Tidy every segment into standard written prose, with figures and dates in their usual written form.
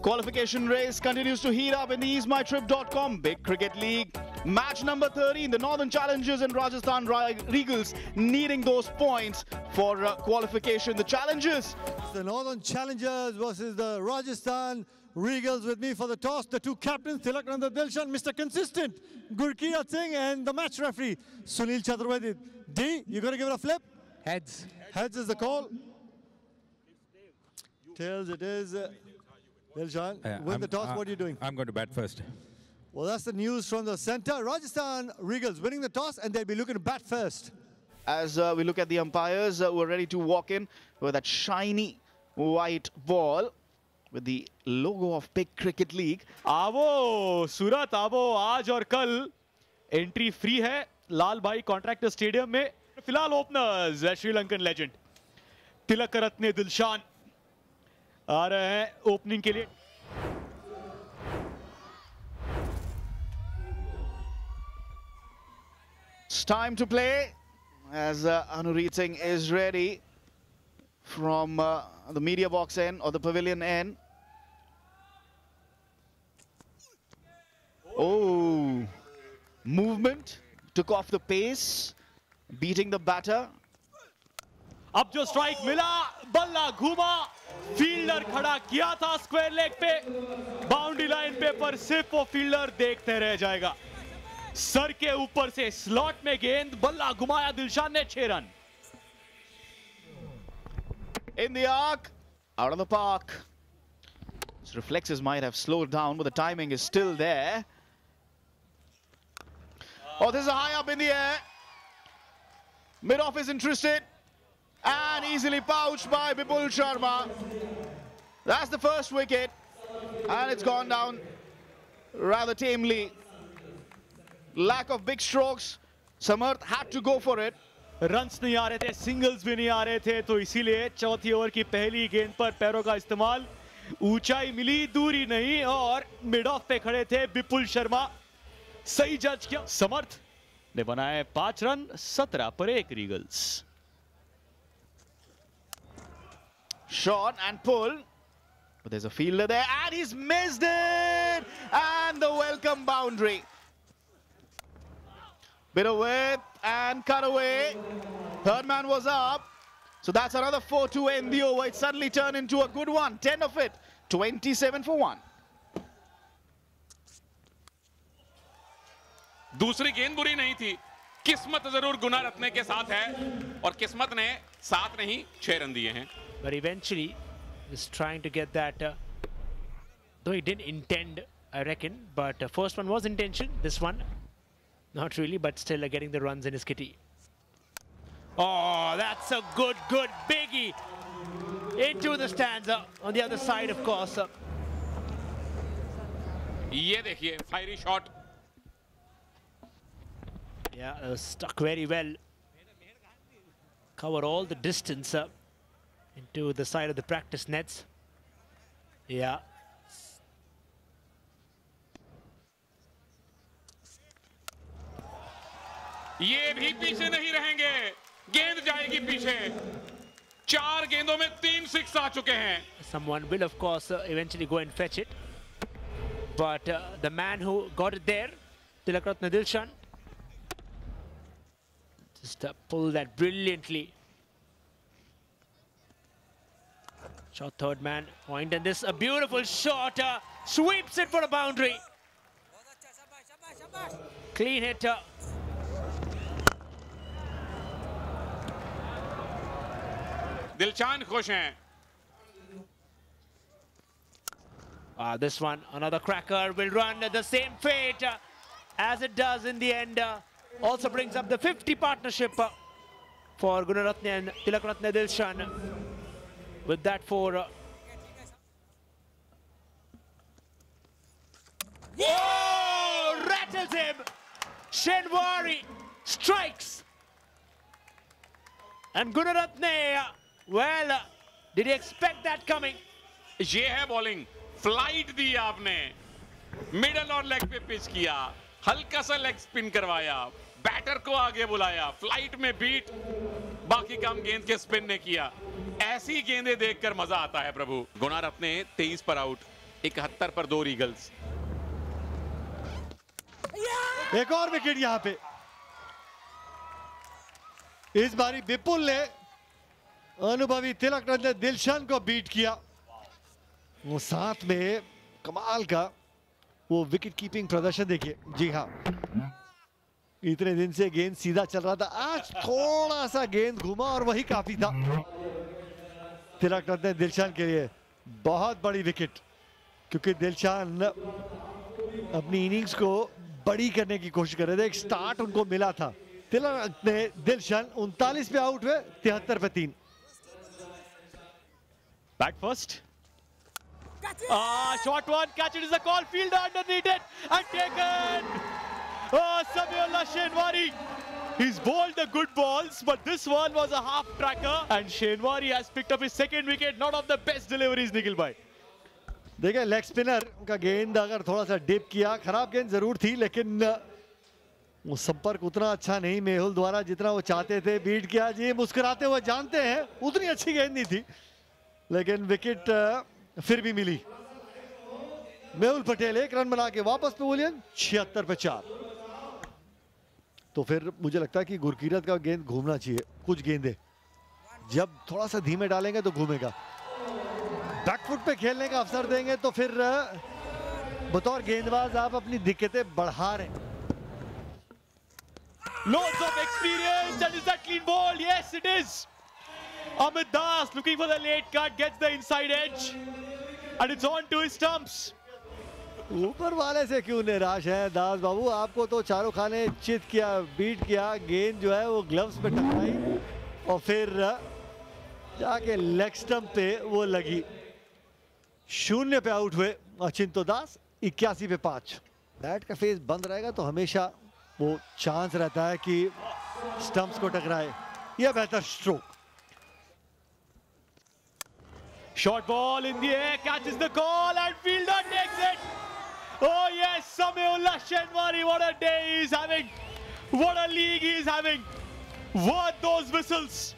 Qualification race continues to heat up in the EaseMyTrip.com Big Cricket League. Match number 13, the Northern Challengers and Rajasthan Regals needing those points for qualification. The Challengers. The Northern Challengers versus the Rajasthan Regals. With me for the toss, the two captains, Tilakranda Dilshan, Mr. Consistent, Gurkirat Singh, and the match referee, Sunil Chaturvedi. D, you going to give it a flip? Heads. Heads is the call. Tails it is. Dilshan, win the toss, what are you doing? I'm going to bat first. Well, that's the news from the center. Rajasthan Regals winning the toss, and they'll be looking to bat first. As we look at the umpires who are ready to walk in with that shiny white ball with the logo of Big Cricket League. आवो सूरत आवो आज और कल entry free है लाल भाई contractor stadium में. फिलहाल openers Sri Lankan legend तिलक रत्ने दिलशान आ रहे हैं ओपनिंग के लिए. It's time to play as Anureet Singh is ready from the media box end or the pavilion end. Oh, movement, took off the pace, beating the batter. अब जो strike मिला बल्ला घूमा fielder खड़ा किया था स्क्वायर लेग पे boundary line पे पर सिर्फ वो फील्डर देखते रह जाएगा. सर के ऊपर से स्लॉट में गेंद बल्ला घुमाया दिलशान ने 6 run. In the arc, out of the park. His reflexes might have slowed down, but the timing is still there. Oh, this is a high up in the air. Mid-off is interested. And easily pouched by Vipul Sharma. That's the first wicket. And it's gone down rather tamely. Lack of big strokes. Samarth had to go for it. Runs नहीं आ रहे थे, singles भी नहीं आ रहे थे, तो इसीलिए चौथी ओवर की पहली गेंद पर पैरों का इस्तेमाल. ऊंचाई मिली, दूरी नहीं, और मिड ऑफ पे खड़े थे विपुल शर्मा. सही जज किया. समर्थ ने बनाए 5 रन 17 पर 1 रीगल्स. Shot and pull. But there's a fielder there and he's missed it. And the welcome boundary. Bit of width and cut away. Third man was up. So that's another 4 to end the over. It suddenly turned into a good one. 10 of it. 27 for 1. दूसरी गेंद बुरी नहीं थी. किस्मत जरूर गुना रत्ने के साथ है और किस्मत ने 7 नहीं 6 रन दिए हैं. But eventually is trying to get that, though he didn't intend, I reckon, but first one was intention, this one not really, but still getting the runs in his kitty. Oh, that's a good biggie into the stands on the other side, of course. ये देखिए fiery shot. Yeah, stuck very well. Cover all the distance into the side of the practice nets. Yeah. ये भी पीछे नहीं रहेंगे. गेंद जाएगी पीछे. 4 गेंदों में 3 6 आ चुके हैं. Someone will, of course, eventually go and fetch it. But the man who got it there, Tilakratne Dilshan, just pulled that brilliantly. Shot third man point, and this a beautiful shot, sweeps it for a boundary. Clean hit. Dilshan खुश हैं. This one, another cracker, will run the same fate as it does in the end. Also brings up the 50 partnership for Gunaratne and Tilakratne Dilshan. With that for whoa! Rattles him. Shenwari strikes. And Gunaratne, well, did he expect that coming? ये है bowling. Flight दी आपने. Middle और leg पे pitch किया. हल्का सा leg spin करवाया. Batter को आगे बुलाया. फ्लाइट में बीट. बाकी काम गेंद के स्पिन ने किया. ऐसी गेंदें देखकर मजा आता है प्रभु. गुना रत्ने 23 पर आउट. 71 पर 2 रीगल्स। एक और विकेट यहां पे। इस बारी विपुल ने अनुभवी तिलकरत्ने दिलशन को बीट किया। वो साथ में कमाल का वो विकेट कीपिंग प्रदर्शन देखिए। जी हाँ, इतने दिन से गेंद सीधा चल रहा था, आज थोड़ा सा गेंद घूमा और वही काफी था तिलकरत्ने दिलशन के लिए। बहुत बड़ी विकेट, क्योंकि दिलशन अपनी इनिंग्स को बड़ी करने की कोशिश कर रहे थे। एक स्टार्ट उनको मिला था। तिलकरत्ने दिलशन 39 पे आउट हुए, 73 पे 3। Back first. Short one, catch it is a call, fielder underneath it and taken. Samiullah Shenwari. He's bowled the good balls, but this one was a half tracker and Shenwari has picked up his second wicket. Not of the best deliveries, Nikhil bhai. देखिए leg spinner का गेंद अगर थोड़ा सा dip किया, खराब गेंद जरूर थी, लेकिन वो संपर्क उतना अच्छा नहीं मेहुल द्वारा जितना वो चाहते थे। बीट किया जी, मुस्कुराते हुए, जानते हैं उतनी अच्छी गेंद नहीं थी, लेकिन विकेट फिर भी मिली। मेहुल पटेल 1 रन बना के वापस पवेलियन, 76 पे 4। तो फिर मुझे लगता है कि गुरकीरत का गेंद घूमना चाहिए। कुछ गेंदे जब थोड़ा सा धीमे डालेंगे तो घूमेगा, बैकफुट पे खेलने का अवसर देंगे तो फिर बतौर गेंदबाज आप अपनी दिक्कतें बढ़ा रहे हैं। Loads of experience, and is that clean ball? Yes, it is. Amit Das looking for the late cut, gets the inside edge, and it's on to his stumps. ऊपर वाले से क्यों निराश है दास बाबू? आपको तो चारों खाने चित किया, बीट किया, गेंद जो है वो ग्लव्स पे टकराई और फिर जाके लेग स्टंप पे वो लगी। 0 पे आउट हुए अचिंतो दास, 81 पे 5। बैट का फेस बंद रहेगा तो हमेशा वो चांस रहता है कि स्टंप्स को टकराए या बेहतर stroke. Short ball in the air, catches the call and fielder takes it. Oh yes, Samiullah Shenwari, what a day he's having. What a league he's having. Worth those whistles.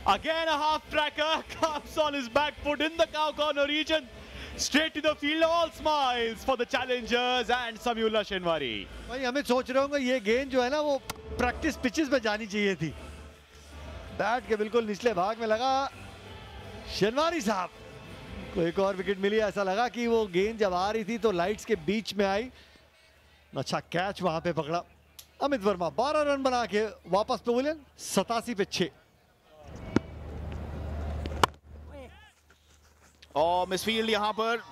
Again a half tracker, comes on his back foot in the cow corner region. Straight to the field, all smiles for the challengers and Samiullah Shenwari. भाई हमें सोच रहे होंगे ये गेंद जो है ना वो प्रैक्टिस पिचेस पे जानी चाहिए थी। बैट के बिल्कुल निचले भाग में लगा। शेनवारी साहब को एक और विकेट मिली। ऐसा लगा कि वो गेंद जब आ रही थी तो लाइट्स के बीच में आई। अच्छा कैच वहां पे पकड़ा अमित वर्मा। 12 रन बना के वापस पवेलियन, 87 पे 6। और मिसफील्ड यहां पर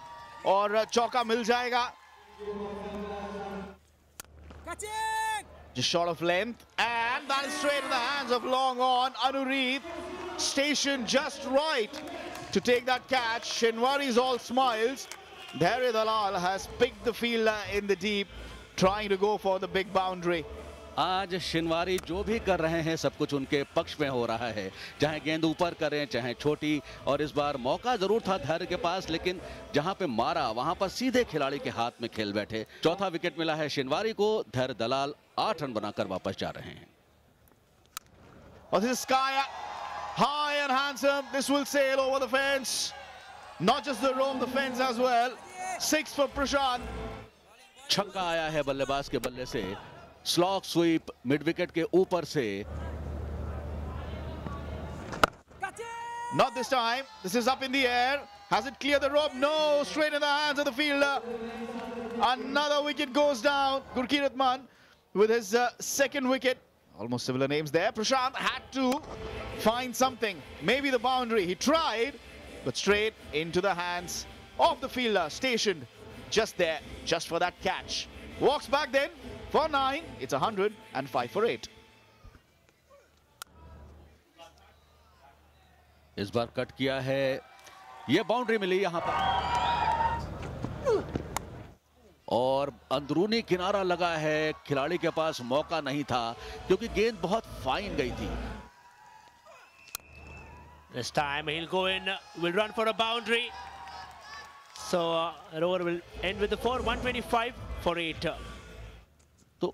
और चौका मिल जाएगा। Just short of length, and that is straight in the hands of long on. Anureet stationed just right to take that catch. Shenwari is all smiles. Dhairya Dalal has picked the fielder in the deep, trying to go for the big boundary. आज शेनवारी जो भी कर रहे हैं सब कुछ उनके पक्ष में हो रहा है, चाहे गेंद ऊपर करें चाहे छोटी। और इस बार मौका जरूर था धैर्य के पास, लेकिन जहां पे मारा वहां पर सीधे खिलाड़ी के हाथ में खेल बैठे। चौथा विकेट मिला है शेनवारी को। धैर्य दलाल 8 रन बनाकर वापस जा रहे हैं। Oh, this is Skaya, high and handsome. This will sail over the fence. Not just the roam, the fence as well. 6 for Prashant. छक्का आया है बल्लेबाज के बल्ले से। स्लॉग स्वीप मिड विकेट के ऊपर से। Not this time. This is up in the air. Has it cleared the rope? No. Straight in the hands of the fielder. Another wicket goes down. Gurkeerat Mann with his second wicket. Almost similar names there. Prashant had to find something. Maybe the boundary. He tried, but straight into the hands of the fielder. Stationed just there, just for that catch. Walks back then for 9. It's 100 and 5 for 8. इस बार cut किया है, ये boundary मिली यहां पर और अंदरूनी किनारा लगा है। खिलाड़ी के पास मौका नहीं था क्योंकि गेंद बहुत फाइन गई थी। This time he'll go in, will run for a boundary. So the over will end with the 4, 125 for 8. तो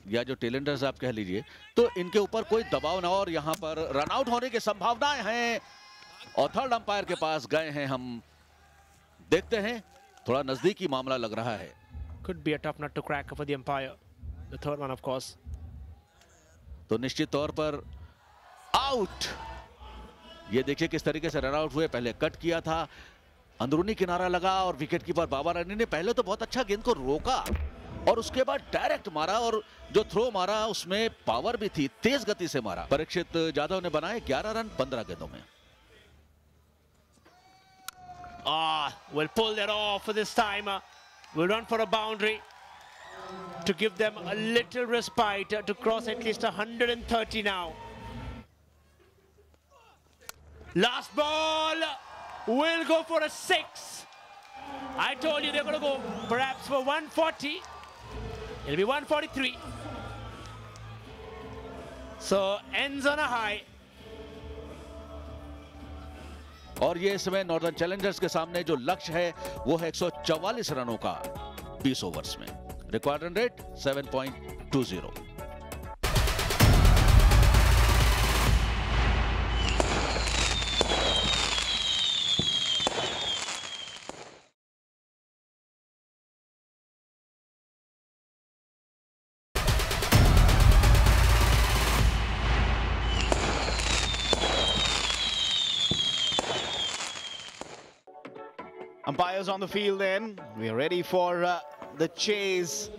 या जो टेलेंडर्स आप कह लीजिए, तो इनके ऊपर कोई दबाव ना, और यहाँ पर रन आउट होने की संभावनाएं हैं और थर्ड अंपायर के पास गए हैं। हम देखते हैं थोड़ा नजदीकी मामला लग रहा है। Could be a tough nut to crack for the umpire. The third one, of course. तो निश्चित तौर पर आउट। ये देखिए किस तरीके से रन आउट हुए, पहले कट किया था, अंदरूनी किनारा लगा और विकेट कीपर बाबर अली ने पहले तो बहुत अच्छा गेंद को रोका और उसके बाद डायरेक्ट मारा और जो थ्रो मारा उसमें पावर भी थी, तेज गति से मारा। परीक्षित जाधव ने बनाए 11 रन 15 गेंदों में। We'll pull that off for this time. We'll run for a boundary to give them a little respite to cross at least 130 now. Last ball. We'll go for a 6. I told you they're going to go perhaps for 140. It'll be 143. So ends on a high. और ये इस समय northern Challengers के सामने जो लक्ष्य है वो है 144 रनों का 20 ओवर्स में। Required run rate 7.20। Umpires on the field then. We are ready for the chase.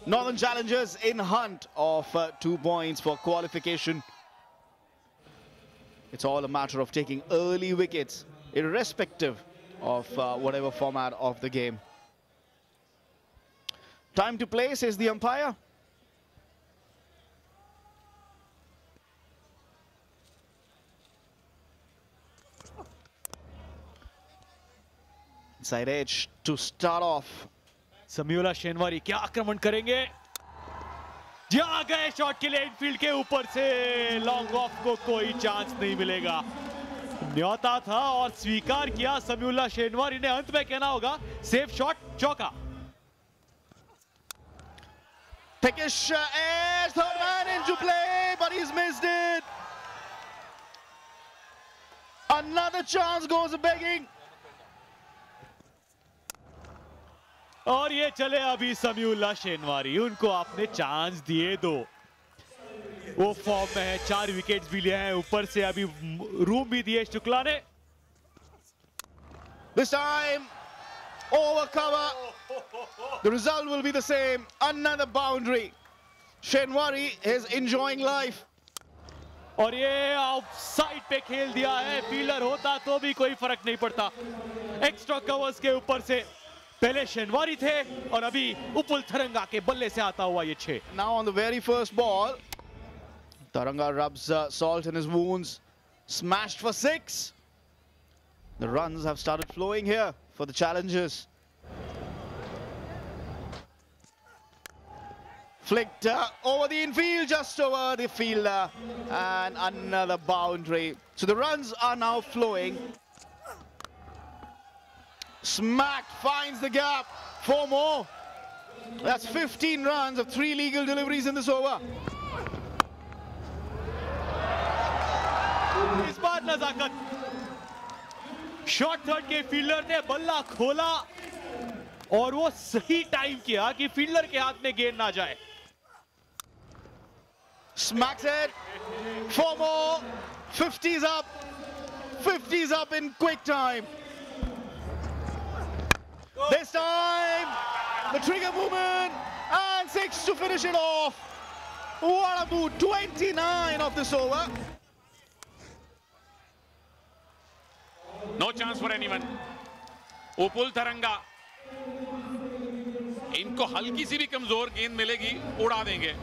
Northern Challengers in hunt of 2 points for qualification. It's all a matter of taking early wickets, irrespective of whatever format of the game. Time to play, says the umpire. Inside edge to start off. Samiullah Shenwari क्या आक्रमण करेंगे? जा गए shot के लिए Enfield के ऊपर से, लॉन्ग ऑफ को कोई चांस नहीं मिलेगा। न्योता था और स्वीकार किया समीउल्लाह शेनवारी ने। अंत में कहना होगा सेफ शॉट, चौका। Peckish airs, third man into play, but he's missed it. Another chance goes begging. और ये चले अभी समीउल्लाह शेनवारी, उनको आपने चांस दिए दो। वो फॉर्म में है, 4 विकेट्स भी लिए हैं, ऊपर से अभी रूम भी दिए शुक्ला ने। This time over cover. The result will be the same. Another boundary. Shenwari is enjoying life. और ये आउटसाइड पे खेल दिया है, फील्डर होता तो भी कोई फर्क नहीं पड़ता। एक्स्ट्रा कवर्स के ऊपर से पहले शेनवारी थे और अभी उपुल थरंगा के बल्ले से आता हुआ ये 6। Now on the very first ball, Taranga rubs salt in his wounds. Smashed for 6. The runs have started flowing here for the challengers. Flicked over the infield, just over the fielder, and another boundary. So the runs are now flowing. Smacked, finds the gap. 4 more. That's 15 runs of 3 legal deliveries in this over. इस बार नजाकत, short third के fielder ने बल्ला खोला और वो सही time किया कि फील्डर के हाथ में गेंद ना जाए। Smacks it. 4 more. 50's up. 50's up in quick time. This time, the trigger movement, and 6 to finish it off. What a boot, 29 of this over. No chance for anyone. Upul Tharanga. इनको हल्की सी भी कमजोर गेंद मिलेगी, उड़ा देंगे।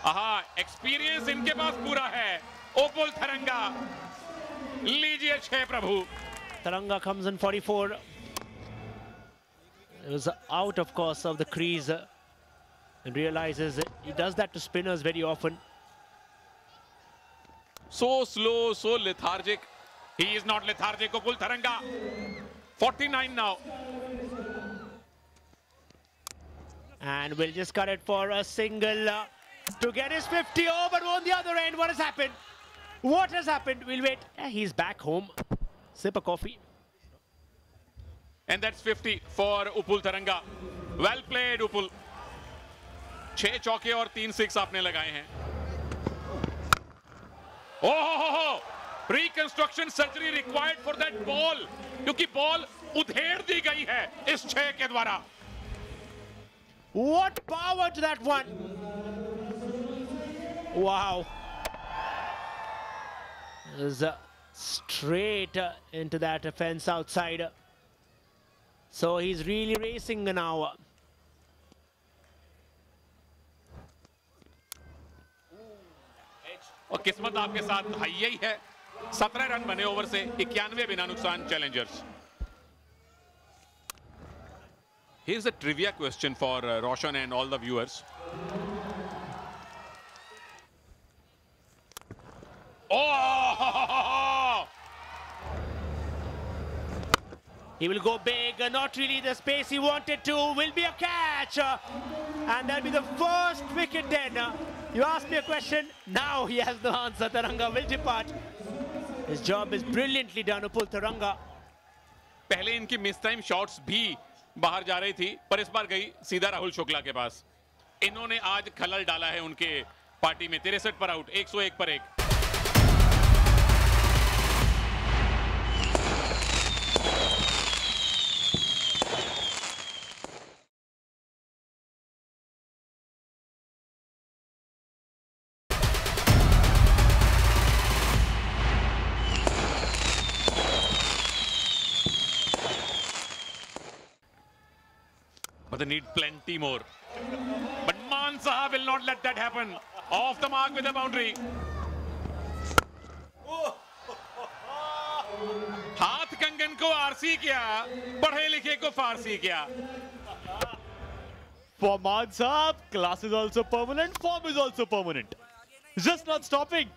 आहा, experience इनके पास पूरा है। उपुल थरंगा, लीजिए 6 प्रभु। Taranga comes in 44. It was out, of course, of the crease and realizes he does that to spinners very often. So slow, so lethargic. He is not lethargic, Upul Tharanga. 49 now. And we'll just cut it for a single to get his 50 over. But on the other end, what has happened? What has happened? We'll wait. He's back home. Sip a coffee. And that's 50 for Upul Taranga. Well played, Upul. 6 चौके और 3 6 आपने लगाए हैं. Oh! Reconstruction surgery required for that ball. क्योंकि ball उधेड़ दी गई है इस 6 के द्वारा. What power to that one! Wow. Is straight into that fence outside. So he's really racing now. और किस्मत आपके साथ यही है. 17 रन बने ओवर से, 91 बिना नुकसान Challengers. Here's a trivia question for Roshan and all the viewers. Oh! He will go big, not really the space he wanted to, will be a catch. And that'll be the first wicket then. You asked me a question, now he has the answer. Taranga will depart. His job is brilliantly done, Upul Taranga. पहले इनकी miss time shots भी बाहर जा रही थी, पर इस बार गई सीधा राहुल शुक्ला के पास. इन्होंने आज खलल डाला है उनके पार्टी में. 63 पर आउट, 101 पर 1. But they need plenty more. But Maan Saha will not let that happen. Off the mark with a boundary. हाथ कंगन को आरसी किया, पढ़े लिखे को फारसी किया. For Maan Saab, class is also permanent, form is also permanent. Just not stopping.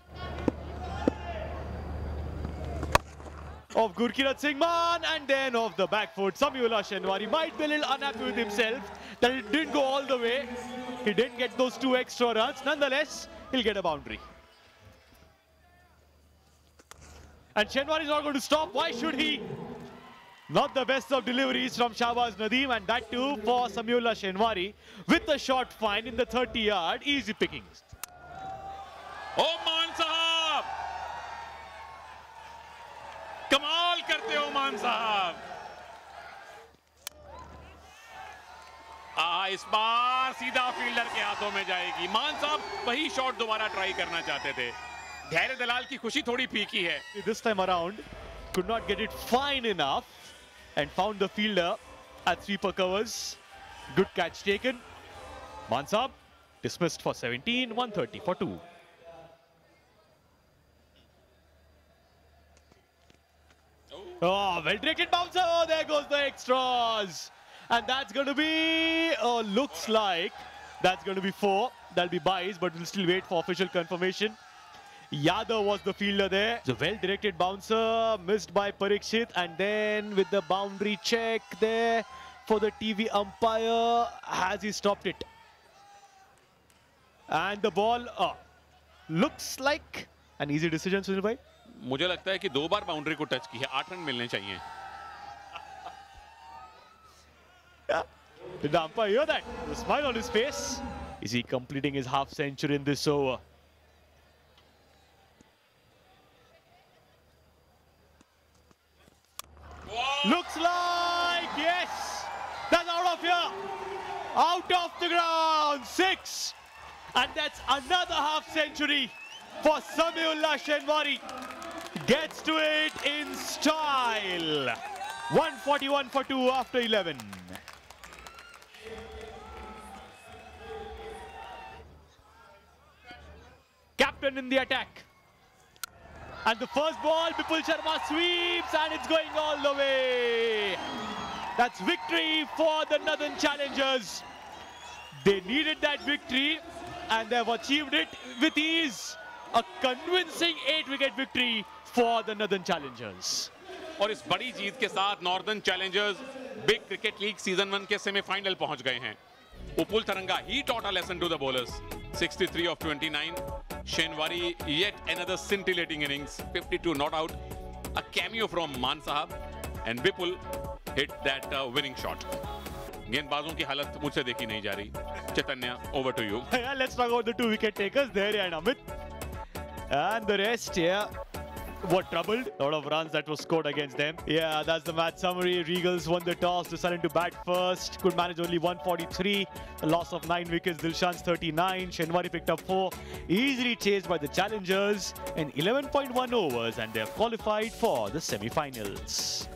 Of Gurkirat Singh Maan, and then off the back foot, Samiullah Shenwari might be a little unhappy with himself that it didn't go all the way. He didn't get those 2 extra runs. Nonetheless, he'll get a boundary. And Shenwari is not going to stop. Why should he? Not the best of deliveries from Shahbaz Nadeem, and that too for Samiullah Shenwari with a short find in the 30-yard. Easy pickings. Oh, Maan Sahab! कमाल करते हो मान साहब. इस बार सीधा fielder के हाथों में जाएगी. मान साहब वही शॉट दोबारा ट्राई करना चाहते थे. धैर्य दलाल की खुशी थोड़ी फीकी है. This time around, could not get it fine enough and found the fielder at sweeper covers. Good catch taken. Maan Saab dismissed for 17, 130 for 2. Oh, well-directed bouncer. Oh, there goes the extras. And that's going to be, looks like that's going to be 4. That'll be buys, but we'll still wait for official confirmation. Yadav was the fielder there. It's a well-directed bouncer, missed by Parikshit. And then with the boundary check there for the TV umpire, has he stopped it? And the ball looks like an easy decision, Sunil bhai. मुझे लगता है कि 2 बार boundary को touch की है. 8 run मिलने चाहिए. Did the umpire hear that? The smile on his face. Is he completing his half century in this over? Whoa. Looks like, yes, that's out of here. Out of the ground, 6. And that's another half century for Samiullah Shenwari. Gets to it in style. 141 for 2 after 11. Captain in the attack. And the first ball, Bipul Sharma sweeps, and it's going all the way. That's victory for the Northern Challengers. They needed that victory, and they've achieved it with ease. A convincing 8-wicket victory for the Northern Challengers. और इस बड़ी जीत के साथ northern Challengers big cricket league season 1 के semifinal पहुंच गए हैं. Upul Taranga, he taught a lesson to the bowlers. 63 of 29. Shenwari, yet another scintillating innings. 52 not out. A cameo from Maan Sahab. And Bipul hit that winning shot. गेंदबाजों की हालत मुझसे देखी नहीं जा रही. Chaitanya, over to you. Yeah, let's talk about the 2 wicket takers there and Amit. And the rest, yeah, were troubled. A lot of runs that was scored against them. Yeah, that's the match summary. Regals won the toss, decided to bat first. Could manage only 143. A loss of 9 wickets. Dilshan's 39. Shenwari picked up 4. Easily chased by the challengers in 11.1 overs, and they have qualified for the semi-finals.